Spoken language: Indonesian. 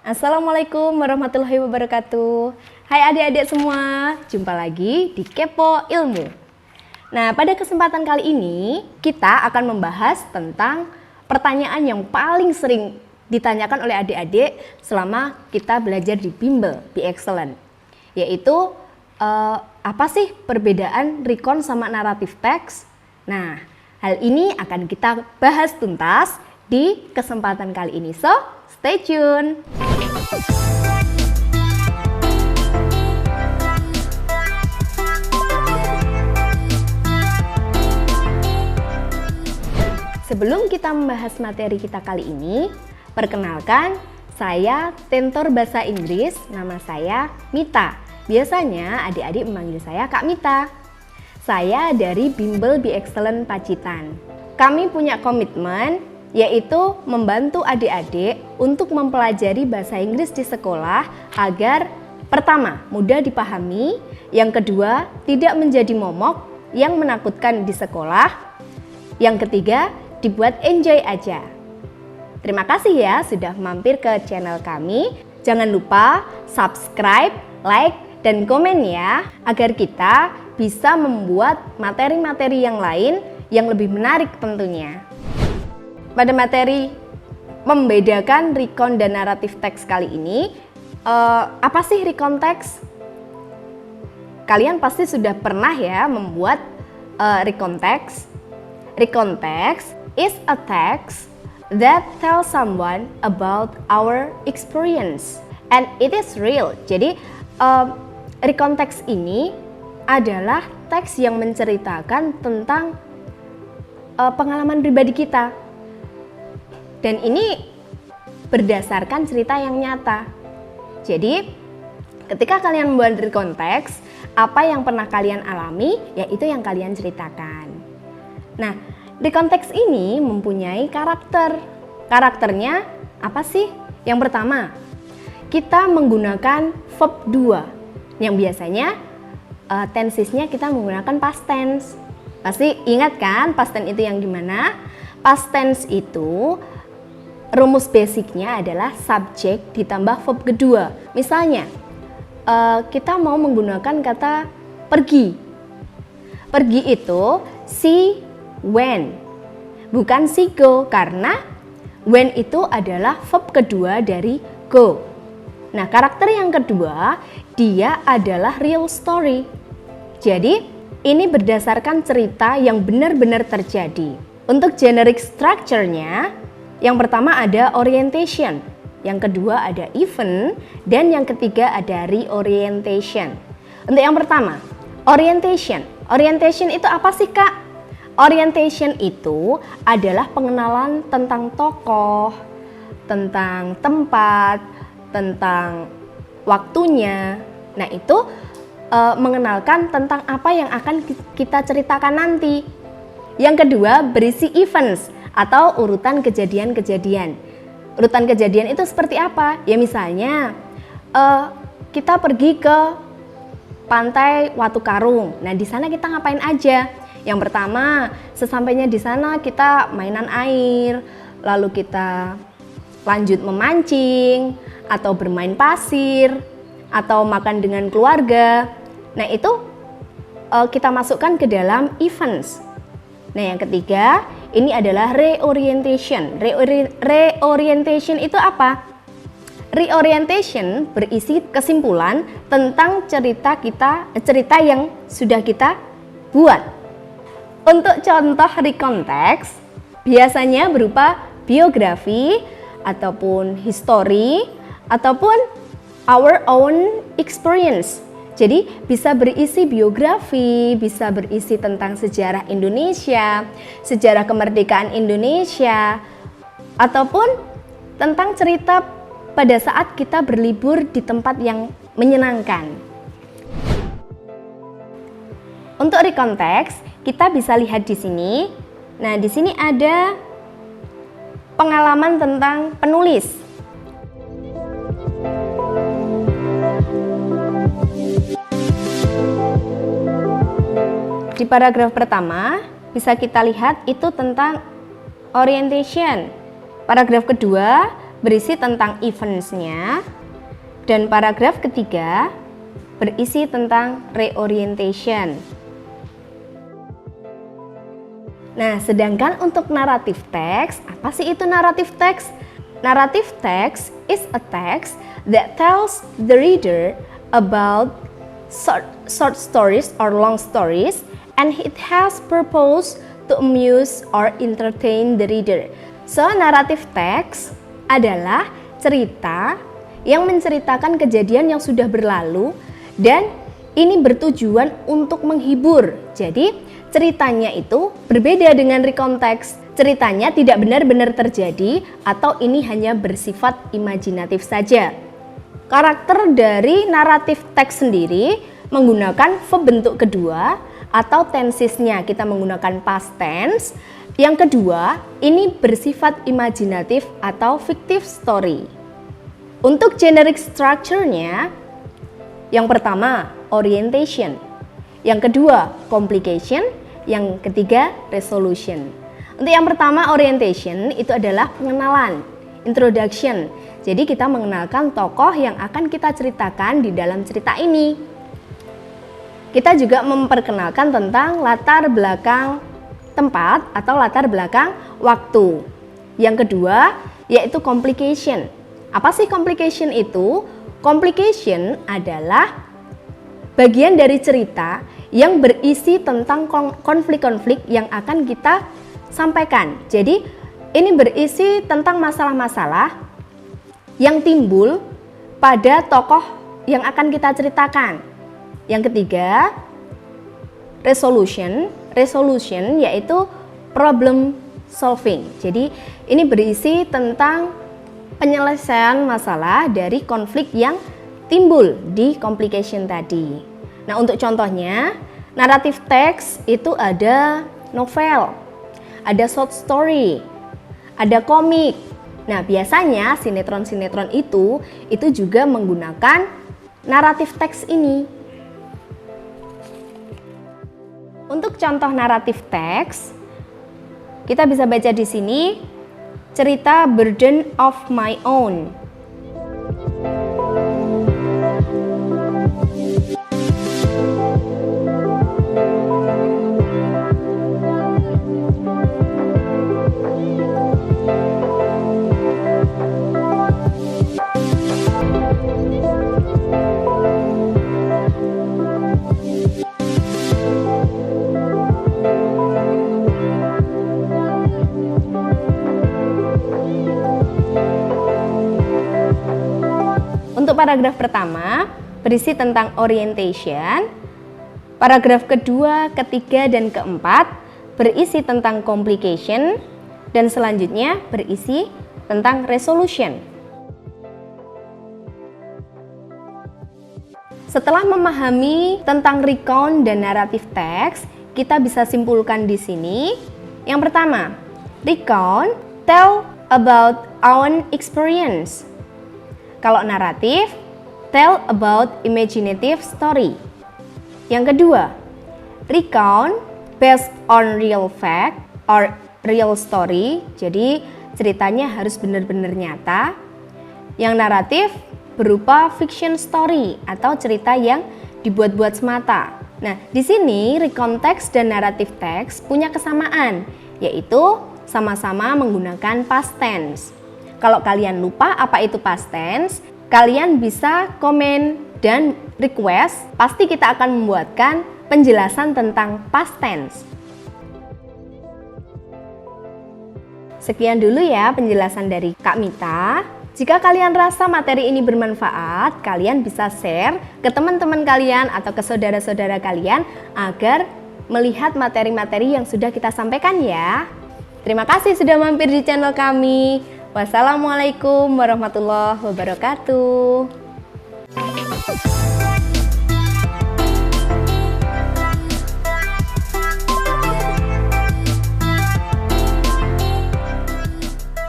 Assalamualaikum warahmatullahi wabarakatuh. Hai adik-adik semua, jumpa lagi di Kepo Ilmu. Nah, pada kesempatan kali ini kita akan membahas tentang pertanyaan yang paling sering ditanyakan oleh adik-adik selama kita belajar di Bimbel, Be Excellent. Yaitu, apa sih perbedaan recon sama naratif teks? Nah, hal ini akan kita bahas tuntas di kesempatan kali ini. So, stay tune! Sebelum kita membahas materi kita kali ini, perkenalkan, saya tentor bahasa Inggris, nama saya Mita. Biasanya adik-adik memanggil saya Kak Mita. Saya dari Bimbel Be Excellent Pacitan. Kami punya komitmen, yaitu membantu adik-adik untuk mempelajari bahasa Inggris di sekolah agar pertama, mudah dipahami, yang kedua, tidak menjadi momok yang menakutkan di sekolah, yang ketiga, dibuat enjoy aja. Terima kasih ya sudah mampir ke channel kami. Jangan lupa subscribe, like, dan komen ya, agar kita bisa membuat materi-materi yang lain yang lebih menarik tentunya. Pada materi membedakan recon dan naratif teks kali ini, apa sih recon teks? Kalian pasti sudah pernah ya membuat recon teks. Recon text is a text that tells someone about our experience and it is real. Jadi recon text ini adalah teks yang menceritakan tentang pengalaman pribadi kita. Dan ini berdasarkan cerita yang nyata. Jadi, ketika kalian membuat recon text, apa yang pernah kalian alami, yaitu yang kalian ceritakan. Nah, recon text ini mempunyai karakter. Karakternya apa sih? Yang pertama, kita menggunakan verb 2, yang biasanya tensesnya kita menggunakan past tense. Pasti ingat kan past tense itu yang gimana? Past tense itu rumus basicnya adalah subjek ditambah verb kedua. Misalnya, kita mau menggunakan kata pergi. Pergi itu see, went, bukan see go, karena went itu adalah verb kedua dari go. Nah, karakter yang kedua, dia adalah real story. Jadi, ini berdasarkan cerita yang benar-benar terjadi. Untuk generic structure-nya, yang pertama ada orientation, yang kedua ada event, dan yang ketiga ada reorientation. Untuk yang pertama, orientation. Orientation itu apa sih, Kak? Orientation itu adalah pengenalan tentang tokoh, tentang tempat, tentang waktunya. Nah, itu mengenalkan tentang apa yang akan kita ceritakan nanti. Yang kedua, berisi events atau urutan kejadian-kejadian. Urutan kejadian itu seperti apa? Ya misalnya, kita pergi ke pantai Watu Karung. Nah, di sana kita ngapain aja? Yang pertama, sesampainya di sana kita mainan air, lalu kita lanjut memancing, atau bermain pasir, atau makan dengan keluarga. Nah, itu kita masukkan ke dalam events. Nah, yang ketiga, ini adalah reorientation. Reorientation itu apa? Reorientation berisi kesimpulan tentang cerita yang sudah kita buat. Untuk contoh recon text, biasanya berupa biografi, ataupun history, ataupun our own experience. Jadi bisa berisi biografi, bisa berisi tentang sejarah Indonesia, sejarah kemerdekaan Indonesia, ataupun tentang cerita pada saat kita berlibur di tempat yang menyenangkan. Untuk recon text, kita bisa lihat di sini. Nah, di sini ada pengalaman tentang penulis. Di paragraf pertama bisa kita lihat itu tentang orientation. Paragraf kedua berisi tentang events-nya, dan paragraf ketiga berisi tentang reorientation. Nah, sedangkan untuk narrative text, apa sih itu narrative text? Narrative text is a text that tells the reader about short stories or long stories, and it has purpose to amuse or entertain the reader. So, narrative text adalah cerita yang menceritakan kejadian yang sudah berlalu dan ini bertujuan untuk menghibur. Jadi, ceritanya itu berbeda dengan recount text. Ceritanya tidak benar-benar terjadi atau ini hanya bersifat imajinatif saja. Karakter dari naratif teks sendiri menggunakan verb bentuk kedua atau tensesnya kita menggunakan past tense. Yang kedua, ini bersifat imajinatif atau fictive story. Untuk generic structure-nya, yang pertama orientation, yang kedua complication, yang ketiga resolution. Untuk yang pertama orientation itu adalah pengenalan, introduction. Jadi kita mengenalkan tokoh yang akan kita ceritakan di dalam cerita ini. Kita juga memperkenalkan tentang latar belakang tempat atau latar belakang waktu. Yang kedua yaitu complication. Apa sih complication itu? Complication adalah bagian dari cerita yang berisi tentang konflik-konflik yang akan kita sampaikan. Jadi ini berisi tentang masalah-masalah yang timbul pada tokoh yang akan kita ceritakan. Yang ketiga, resolution. Resolution yaitu problem solving. Jadi ini berisi tentang penyelesaian masalah dari konflik yang timbul di complication tadi. Nah, untuk contohnya, narrative text itu ada novel, ada short story, ada komik. Nah, biasanya sinetron-sinetron itu juga menggunakan narrative text ini. Untuk contoh narrative text, kita bisa baca di sini cerita Burden of My Own. Untuk paragraf pertama berisi tentang orientation, paragraf kedua, ketiga, dan keempat berisi tentang complication, dan selanjutnya berisi tentang resolution. Setelah memahami tentang recount dan narrative text, kita bisa simpulkan di sini. Yang pertama, recount tell about own experience. Kalau naratif, tell about imaginative story. Yang kedua, recount based on real fact or real story. Jadi ceritanya harus benar-benar nyata. Yang naratif berupa fiction story atau cerita yang dibuat-buat semata. Nah, di sini recount text dan narrative text punya kesamaan, yaitu sama-sama menggunakan past tense. Kalau kalian lupa apa itu past tense, kalian bisa komen dan request, pasti kita akan membuatkan penjelasan tentang past tense. Sekian dulu ya penjelasan dari Kak Mita. Jika kalian rasa materi ini bermanfaat, kalian bisa share ke teman-teman kalian atau ke saudara-saudara kalian agar melihat materi-materi yang sudah kita sampaikan ya. Terima kasih sudah mampir di channel kami. Wassalamualaikum warahmatullahi wabarakatuh.